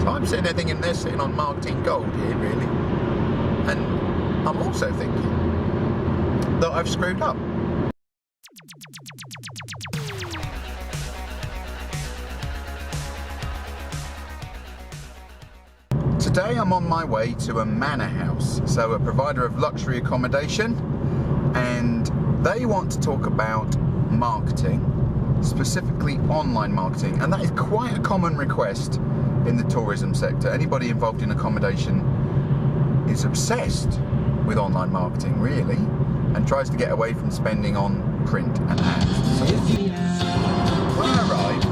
So I'm sitting there thinking they're sitting on marketing gold here, really. And I'm also thinking that I've screwed up. Today I'm on my way to a manor house, so a provider of luxury accommodation, and they want to talk about marketing, specifically online marketing, and that is quite a common request in the tourism sector. Anybody involved in accommodation is obsessed with online marketing, really, and tries to get away from spending on print and ads. So when I arrived,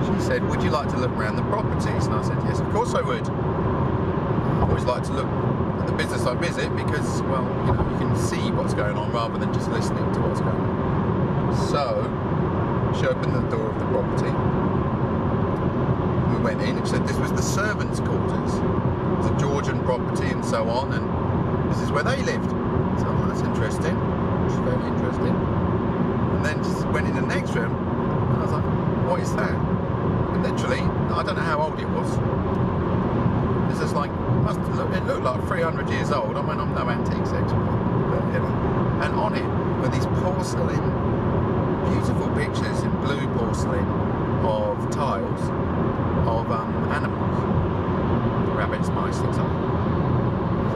she said, "Would you like to look around the properties?" And I said, "Yes, of course I would. I always like to look at the business I visit because, well, you know, you can see what's going on rather than just listening to what's going on." So she opened the door of the property. We went in. It said this was the servants' quarters. It was a Georgian property and so on, and this is where they lived. So that's interesting. It's very interesting. And then just went in the next room, and I was like, "What is that?" And literally, I don't know how old it was. It's just like, it looked like 300 years old. I mean, I'm no antiques expert, but you know. And on it were these porcelain, beautiful pictures in blue porcelain of tiles of animals, rabbits, mice, things like that.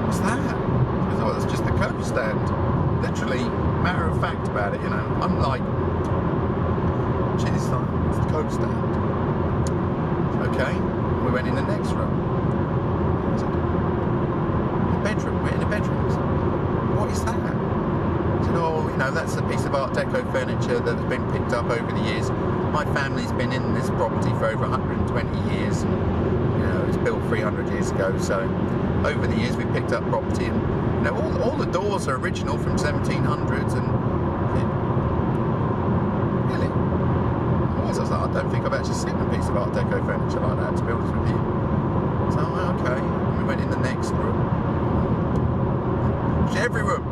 What's that? She goes, "Oh, it's just the coat stand." Literally, matter of fact about it, you know. I'm like, "Gee, it's the coat stand." Okay, we went in the next room. Bedroom, we're in a bedroom. "What is that?" I said, "Oh, you know, that's a piece of Art Deco furniture that has been picked up over the years. My family's been in this property for over 120 years. And, you know, it was built 300 years ago. So over the years, we picked up property, and you know, all the doors are original from 1700s. And really, I was like, I don't think I've actually seen a piece of Art Deco furniture like that, to be honest with you." So okay, we went in the next room. Every room.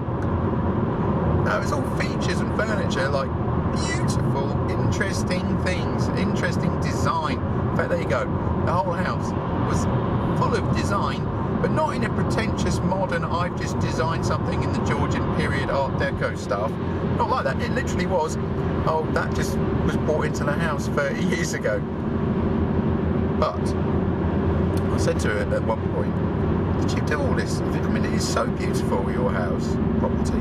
No, it was all features and furniture, like beautiful, interesting things, interesting design. In fact, there you go. The whole house was full of design, but not in a pretentious, modern, I've just designed something in the Georgian period Art Deco stuff. Not like that. It literally was, oh, that just was brought into the house 30 years ago. But I said to her at one point, "Did you do all this? I mean, it is so beautiful, your house, property.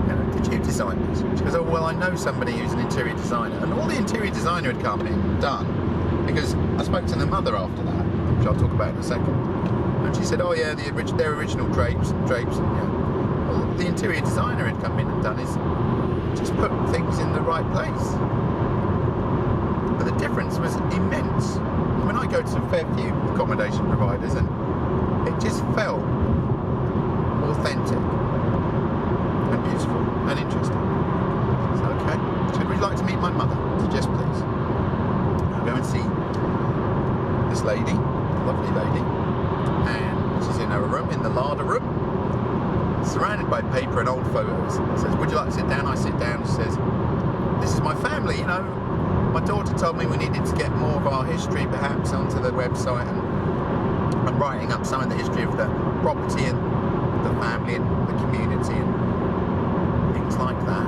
You know, did you design this?" She goes, "Oh, well, I know somebody who's an interior designer." And all the interior designer had come in and done, because I spoke to the mother after that, which I'll talk about in a second. And she said, "Oh, yeah, their original drapes, and you know, well, the interior designer had come in and done is just put things in the right place." But the difference was immense. When I go to a fair few accommodation providers, and it just felt authentic and beautiful and interesting. So, okay, so would you like to meet my mother? I said, "Yes, please." I'll go and see this lady, lovely lady, and she's in her room, in the larder room, surrounded by paper and old photos. She says, "Would you like to sit down?" I sit down. She says, "This is my family, you know. My daughter told me we needed to get more of our history perhaps onto the website, and I'm writing up some of the history of the property and the family and the community and things like that.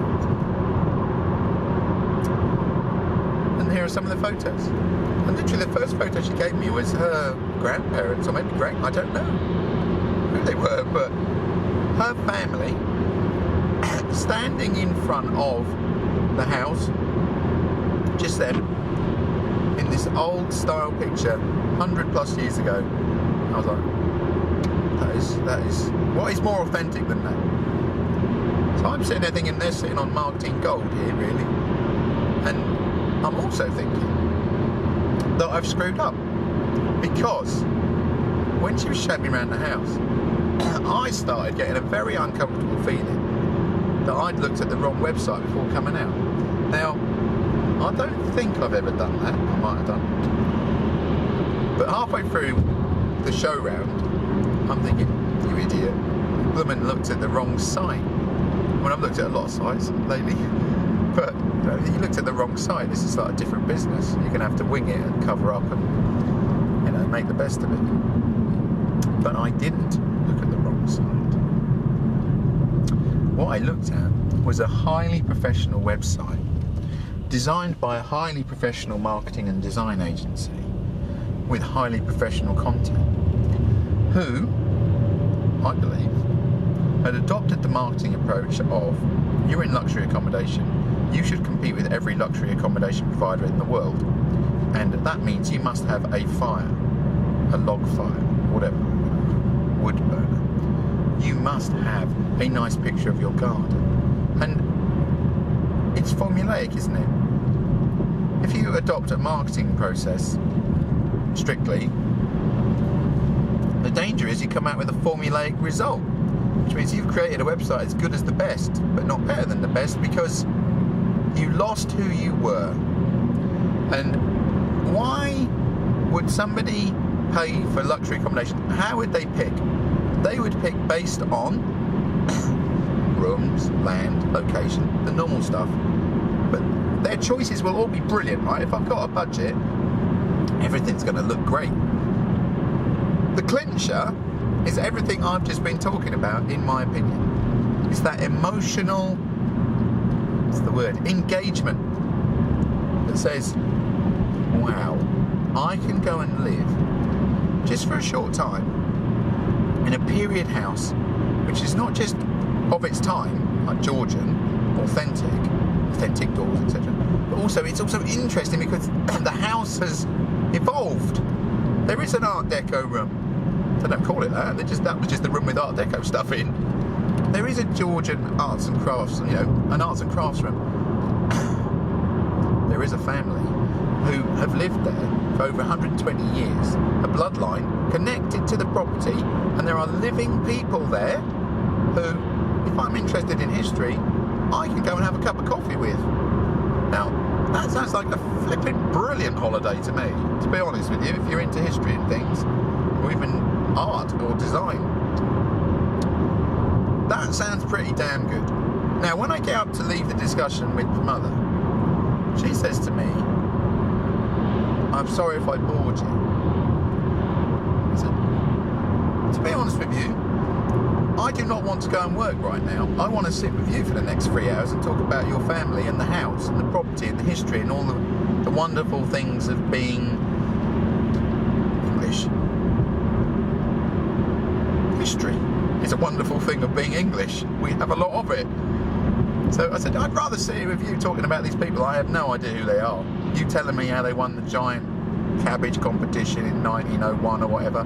And here are some of the photos." And literally the first photo she gave me was her grandparents, or maybe I don't know who they were, but her family standing in front of the house, just then, in this old style picture, 100 plus years ago. I was like, that is, what is more authentic than that? So I'm sitting there thinking they're sitting on marketing gold here, really. And I'm also thinking that I've screwed up, because when she was showing me around the house, I started getting a very uncomfortable feeling that I'd looked at the wrong website before coming out. Now, I don't think I've ever done that. I might have done. But halfway through the show round, I'm thinking, "You idiot. Woman looked at the wrong site." Well, I've looked at a lot of sites lately, but you looked at the wrong site. This is like a different business. You're going to have to wing it and cover up, and you know, make the best of it. But I didn't look at the wrong side. What I looked at was a highly professional website designed by a highly professional marketing and design agency with highly professional content, who, I believe, had adopted the marketing approach of, you're in luxury accommodation, you should compete with every luxury accommodation provider in the world, and that means you must have a fire, a log fire, whatever, wood burner. You must have a nice picture of your garden. And it's formulaic, isn't it? If you adopt a marketing process strictly, the danger is you come out with a formulaic result, which means you've created a website as good as the best, but not better than the best, because you lost who you were. And why would somebody pay for luxury accommodation? How would they pick? They would pick based on rooms, land, location, the normal stuff. But their choices will all be brilliant, right? If I've got a budget, everything's going to look great. The clincher is everything I've just been talking about, in my opinion. It's that emotional, what's the word, engagement that says, wow, I can go and live just for a short time in a period house, which is not just of its time, like Georgian, authentic doors, etc. But also, it's also interesting because the house has evolved. There is an Art Deco room. They don't call it that. That was just the room with Art Deco stuff in. There is a Georgian arts and crafts, an arts and crafts room. There is a family who have lived there for over 120 years, a bloodline connected to the property, and there are living people there who, if I'm interested in history, I can go and have a cup of coffee with. Now, that sounds like a flipping brilliant holiday to me, to be honest with you, if you're into history and things, or even art or design. That sounds pretty damn good. Now, when I get up to leave the discussion with the mother, she says to me, I'm sorry if I bored you. I said, to be honest with you, I do not want to go and work right now. I want to sit with you for the next 3 hours and talk about your family and the house and the property and the history and all the wonderful things of being English. History is a wonderful thing of being English. We have a lot of it. So I said, I'd rather sit here with you talking about these people. I have no idea who they are. You telling me how they won the giant cabbage competition in 1901 or whatever,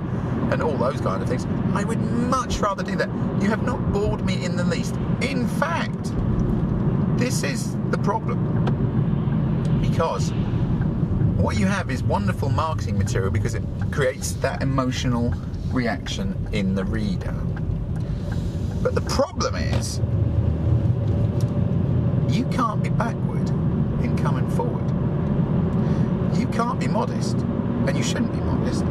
and all those kind of things. I would much rather do that. You have not bored me in the least. In fact, this is the problem. Because what you have is wonderful marketing material because it creates that emotional reaction in the reader. But the problem is, you can't be backward in coming forward. You can't be modest, and you shouldn't be modest.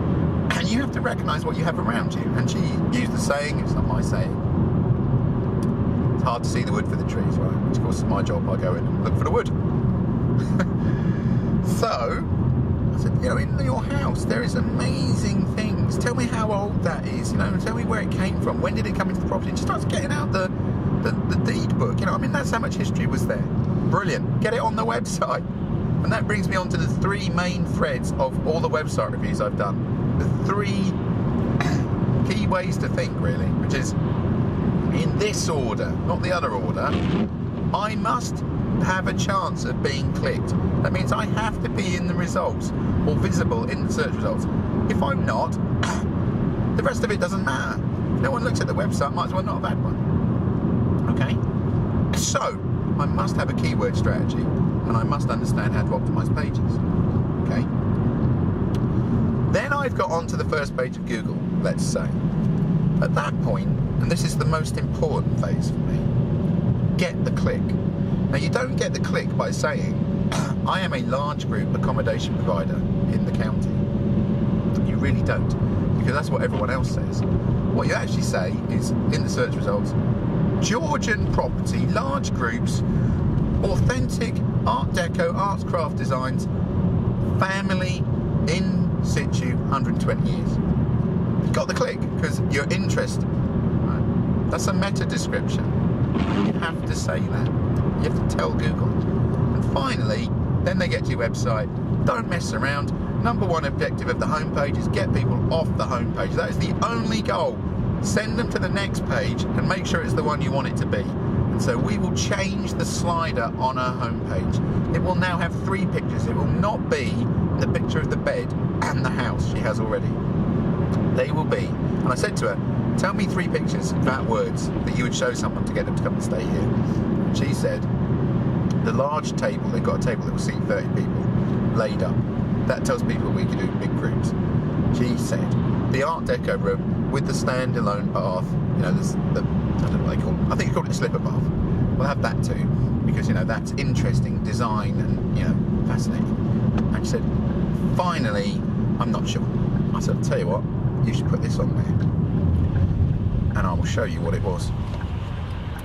And you have to recognise what you have around you. And she used the saying, it's not my saying, it's hard to see the wood for the trees, right? Which of course is my job, I go in and look for the wood. So, I said, in your house there is amazing things. Tell me how old that is, tell me where it came from, when did it come into the property? And she starts getting out the deed book, that's how much history was there. Brilliant, get it on the website. And that brings me on to the three main threads of all the website reviews I've done. The three key ways to think, really, which is in this order, not the other order. I must have a chance of being clicked. That means I have to be in the results or visible in the search results. If I'm not, the rest of it doesn't matter. If no one looks at the website, might as well not have had one. Okay? So, I must have a keyword strategy, and I must understand how to optimize pages. Okay? Then I've got onto the first page of Google, let's say. At that point, and this is the most important phase for me, get the click. Now, you don't get the click by saying, I am a large group accommodation provider in the county. You really don't, because that's what everyone else says. What you actually say is, in the search results, Georgian property, large groups, authentic Art Deco, arts craft designs, family in situ, 120 years. You got the click because you're interested. Right? That's a meta description. You have to say that. You have to tell Google. And finally, then they get to your website. Don't mess around. Number one objective of the homepage is get people off the homepage. That is the only goal. Send them to the next page and make sure it's the one you want it to be. And so we will change the slider on our homepage. It will now have 3 pictures. It will not be the picture of the bed and the house she has already. They will be, and I said to her, tell me 3 pictures without words that you would show someone to get them to come and stay here. And she said, the large table, they've got a table that will seat 30 people, laid up. That tells people we can do big groups. She said, the Art Deco room with the standalone bath, you know, I don't know what they call it. I think you call it a slipper bath. We'll have that too, because, you know, that's interesting design and, you know, fascinating. And she said, finally, I'm not sure. I said, I'll tell you what, you should put this on there. And I will show you what it was.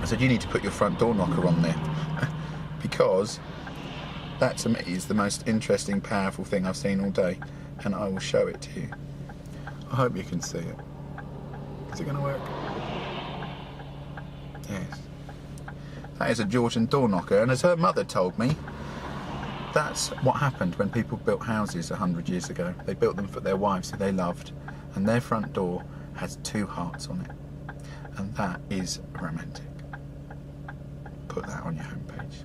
I said, you need to put your front door knocker on there. Because that to me is the most interesting, powerful thing I've seen all day. And I will show it to you. I hope you can see it. Is it going to work? Yes. That is a Georgian door knocker. And as her mother told me, that's what happened when people built houses 100 years ago. They built them for their wives who they loved. And their front door has 2 hearts on it. And that is romantic. Put that on your homepage.